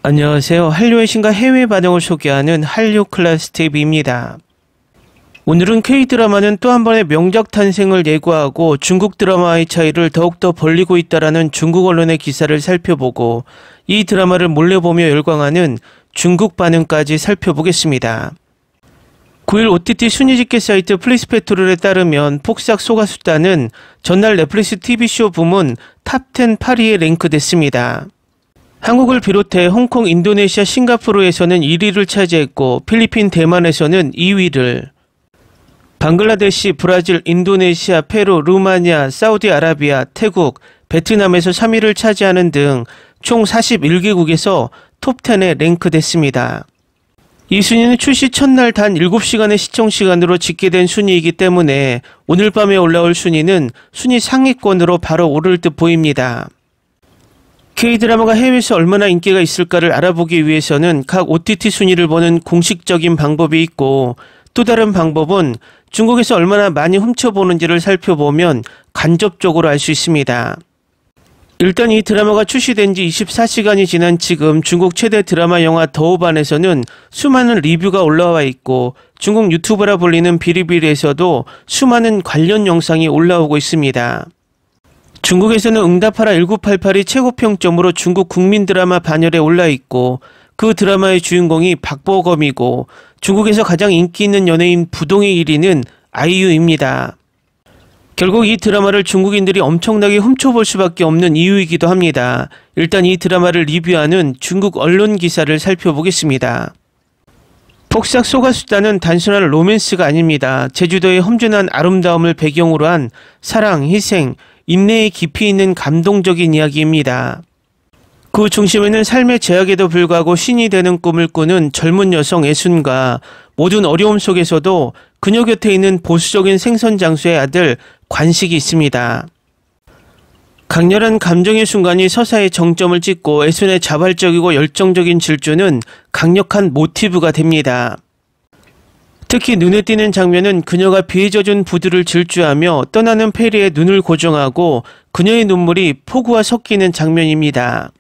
안녕하세요. 한류의 신과 해외 반응을 소개하는 한류 클래스 TV입니다. 오늘은 K-드라마는 또 한 번의 명작 탄생을 예고하고 중국 드라마의 차이를 더욱더 벌리고 있다라는 중국 언론의 기사를 살펴보고 이 드라마를 몰래 보며 열광하는 중국 반응까지 살펴보겠습니다. 9일 OTT 순위 집계 사이트 플리스페토를에 따르면 폭삭 소가수다는 전날 넷플릭스 TV쇼 부문 탑10 8위에 랭크됐습니다. 한국을 비롯해 홍콩, 인도네시아, 싱가포르에서는 1위를 차지했고 필리핀, 대만에서는 2위를, 방글라데시, 브라질, 인도네시아, 페루, 루마니아, 사우디아라비아, 태국, 베트남에서 3위를 차지하는 등 총 41개국에서 톱10에 랭크됐습니다. 이 순위는 출시 첫날 단 7시간의 시청시간으로 집계된 순위이기 때문에 오늘 밤에 올라올 순위는 순위 상위권으로 바로 오를 듯 보입니다. K-드라마가 해외에서 얼마나 인기가 있을까를 알아보기 위해서는 각 OTT 순위를 보는 공식적인 방법이 있고, 또 다른 방법은 중국에서 얼마나 많이 훔쳐보는지를 살펴보면 간접적으로 알 수 있습니다. 일단 이 드라마가 출시된 지 24시간이 지난 지금 중국 최대 드라마 영화 더우반에서는 수많은 리뷰가 올라와 있고, 중국 유튜브라 불리는 비리비리에서도 수많은 관련 영상이 올라오고 있습니다. 중국에서는 응답하라 1988이 최고 평점으로 중국 국민 드라마 반열에 올라있고, 그 드라마의 주인공이 박보검이고, 중국에서 가장 인기 있는 연예인 부동의 1위는 아이유입니다. 결국 이 드라마를 중국인들이 엄청나게 훔쳐볼 수밖에 없는 이유이기도 합니다. 일단 이 드라마를 리뷰하는 중국 언론 기사를 살펴보겠습니다. 폭삭 소가수다는 단순한 로맨스가 아닙니다. 제주도의 험준한 아름다움을 배경으로 한 사랑, 희생, 인내의 깊이 있는 감동적인 이야기입니다. 그 중심에는 삶의 제약에도 불구하고 신이 되는 꿈을 꾸는 젊은 여성 애순과 모든 어려움 속에서도 그녀 곁에 있는 보수적인 생선장수의 아들 관식이 있습니다. 강렬한 감정의 순간이 서사의 정점을 찍고 애순의 자발적이고 열정적인 질주는 강력한 모티브가 됩니다. 특히 눈에 띄는 장면은 그녀가 비에 젖은 부두를 질주하며 떠나는 페리에 눈을 고정하고 그녀의 눈물이 폭우와 섞이는 장면입니다.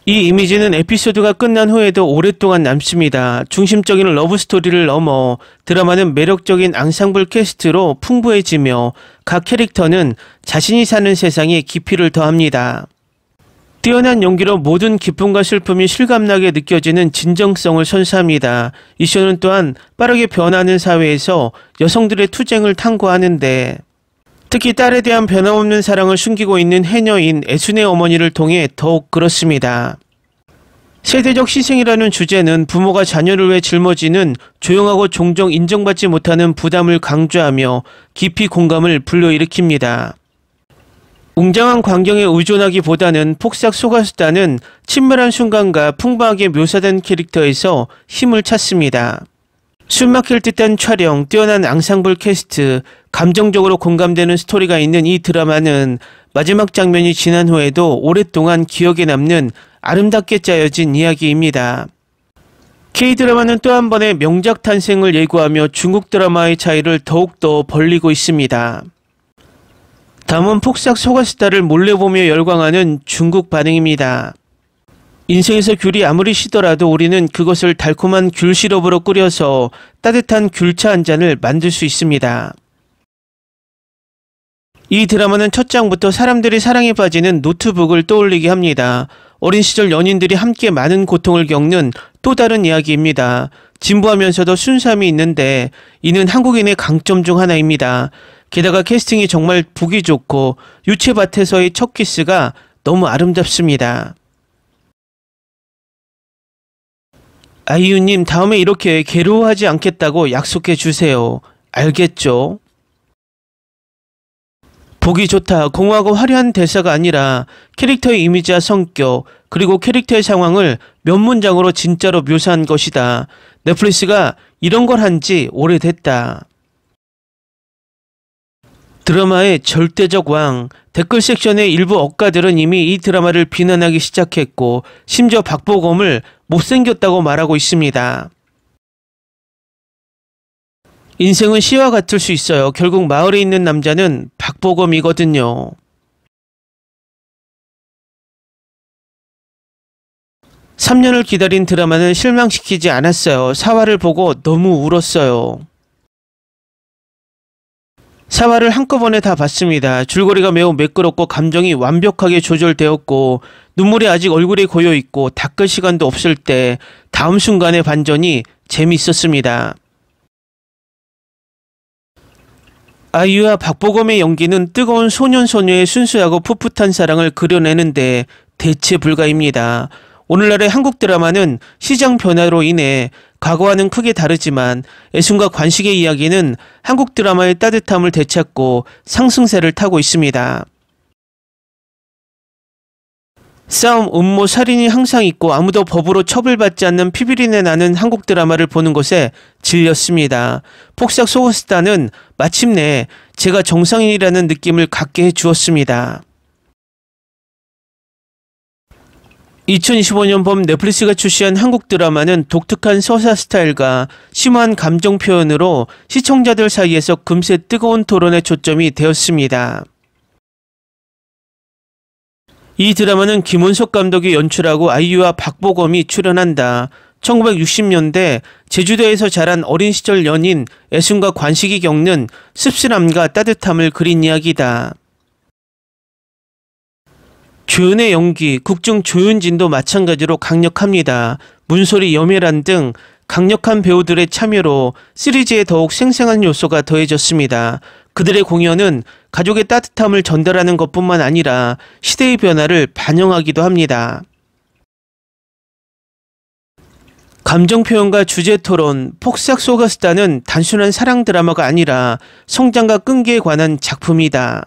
이 이미지는 에피소드가 끝난 후에도 오랫동안 남습니다. 중심적인 러브스토리를 넘어 드라마는 매력적인 앙상블 캐스트로 풍부해지며 각 캐릭터는 자신이 사는 세상에 깊이를 더합니다. 뛰어난 연기로 모든 기쁨과 슬픔이 실감나게 느껴지는 진정성을 선사합니다. 이 쇼는 또한 빠르게 변하는 사회에서 여성들의 투쟁을 탐구하는데, 특히 딸에 대한 변함없는 사랑을 숨기고 있는 해녀인 애순의 어머니를 통해 더욱 그렇습니다. 세대적 희생이라는 주제는 부모가 자녀를 위해 짊어지는 조용하고 종종 인정받지 못하는 부담을 강조하며 깊이 공감을 불러일으킵니다. 웅장한 광경에 의존하기보다는 폭삭 소가수다는 친밀한 순간과 풍부하게 묘사된 캐릭터에서 힘을 찾습니다. 숨막힐 듯한 촬영, 뛰어난 앙상블 캐스트, 감정적으로 공감되는 스토리가 있는 이 드라마는 마지막 장면이 지난 후에도 오랫동안 기억에 남는 아름답게 짜여진 이야기입니다. K-드라마는 또 한 번의 명작 탄생을 예고하며 중국 드라마의 차이를 더욱더 벌리고 있습니다. 다음은 폭삭 소가수다를 몰래 보며 열광하는 중국 반응입니다. 인생에서 귤이 아무리 시더라도 우리는 그것을 달콤한 귤 시럽으로 끓여서 따뜻한 귤차 한 잔을 만들 수 있습니다. 이 드라마는 첫 장부터 사람들이 사랑에 빠지는 노트북을 떠올리게 합니다. 어린 시절 연인들이 함께 많은 고통을 겪는 또 다른 이야기입니다. 진부하면서도 순수함이 있는데 이는 한국인의 강점 중 하나입니다. 게다가 캐스팅이 정말 보기 좋고 유채밭에서의 첫 키스가 너무 아름답습니다. 아이유님, 다음에 이렇게 괴로워하지 않겠다고 약속해 주세요. 알겠죠? 보기 좋다, 공허하고 화려한 대사가 아니라 캐릭터의 이미지와 성격, 그리고 캐릭터의 상황을 몇 문장으로 진짜로 묘사한 것이다. 넷플릭스가 이런 걸 한 지 오래됐다. 드라마의 절대적 왕, 댓글 섹션의 일부 억가들은 이미 이 드라마를 비난하기 시작했고, 심지어 박보검을 못생겼다고 말하고 있습니다. 인생은 시와 같을 수 있어요. 결국 마을에 있는 남자는 박보검이거든요. 3년을 기다린 드라마는 실망시키지 않았어요. 4화를 보고 너무 울었어요. 4화를 한꺼번에 다 봤습니다. 줄거리가 매우 매끄럽고 감정이 완벽하게 조절되었고 눈물이 아직 얼굴에 고여있고 닦을 시간도 없을 때 다음 순간의 반전이 재미있었습니다. 아이유와 박보검의 연기는 뜨거운 소년소녀의 순수하고 풋풋한 사랑을 그려내는데 대체 불가입니다. 오늘날의 한국 드라마는 시장 변화로 인해 과거와는 크게 다르지만 애순과 관식의 이야기는 한국 드라마의 따뜻함을 되찾고 상승세를 타고 있습니다. 싸움, 음모, 살인이 항상 있고 아무도 법으로 처벌받지 않는 피비린내 나는 한국 드라마를 보는 것에 질렸습니다. 폭삭 속았수다는 마침내 제가 정상인이라는 느낌을 갖게 해주었습니다. 2025년 봄 넷플릭스가 출시한 한국 드라마는 독특한 서사 스타일과 심한 감정 표현으로 시청자들 사이에서 금세 뜨거운 토론의 초점이 되었습니다. 이 드라마는 김원석 감독이 연출하고 아이유와 박보검이 출연한다. 1960년대 제주도에서 자란 어린 시절 연인 애순과 관식이 겪는 씁쓸함과 따뜻함을 그린 이야기다. 조연의 연기, 국중 조윤진도 마찬가지로 강력합니다. 문소리, 염혜란 등 강력한 배우들의 참여로 시리즈에 더욱 생생한 요소가 더해졌습니다. 그들의 공연은 가족의 따뜻함을 전달하는 것뿐만 아니라 시대의 변화를 반영하기도 합니다. 감정 표현과 주제 토론, 폭삭 속았수다는 단순한 사랑 드라마가 아니라 성장과 끈기에 관한 작품이다.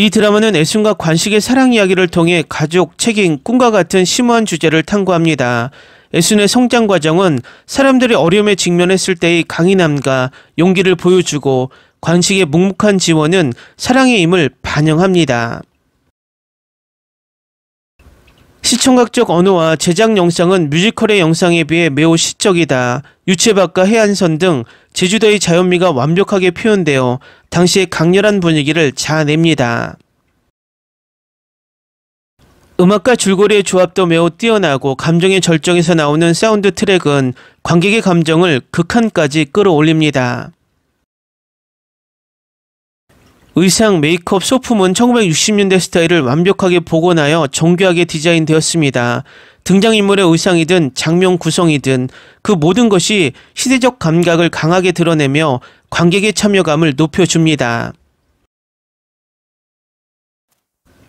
이 드라마는 애순과 관식의 사랑 이야기를 통해 가족, 책임, 꿈과 같은 심오한 주제를 탐구합니다. 애순의 성장 과정은 사람들이 어려움에 직면했을 때의 강인함과 용기를 보여주고 관식의 묵묵한 지원은 사랑의 힘을 반영합니다. 시청각적 언어와 제작 영상은 뮤지컬의 영상에 비해 매우 시적이다. 유채밭과 해안선 등 제주도의 자연미가 완벽하게 표현되어 당시의 강렬한 분위기를 자아냅니다. 음악과 줄거리의 조합도 매우 뛰어나고 감정의 절정에서 나오는 사운드 트랙은 관객의 감정을 극한까지 끌어올립니다. 의상, 메이크업, 소품은 1960년대 스타일을 완벽하게 복원하여 정교하게 디자인되었습니다. 등장인물의 의상이든 장면 구성이든 그 모든 것이 시대적 감각을 강하게 드러내며 관객의 참여감을 높여줍니다.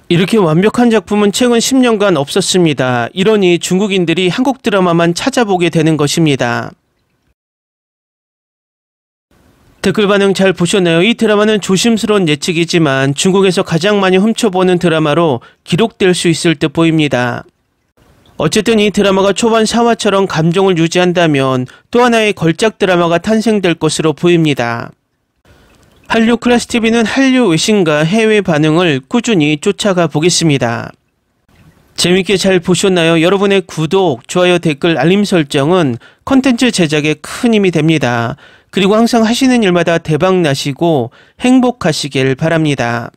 이렇게 완벽한 작품은 최근 10년간 없었습니다. 이러니 중국인들이 한국 드라마만 찾아보게 되는 것입니다. 댓글 반응 잘 보셨나요? 이 드라마는 조심스러운 예측이지만 중국에서 가장 많이 훔쳐보는 드라마로 기록될 수 있을 듯 보입니다. 어쨌든 이 드라마가 초반 4화처럼 감정을 유지한다면 또 하나의 걸작 드라마가 탄생될 것으로 보입니다. 한류 클래스TV는 한류 외신과 해외 반응을 꾸준히 쫓아가 보겠습니다. 재밌게 잘 보셨나요? 여러분의 구독, 좋아요, 댓글, 알림 설정은 콘텐츠 제작에 큰 힘이 됩니다. 그리고 항상 하시는 일마다 대박 나시고 행복하시길 바랍니다.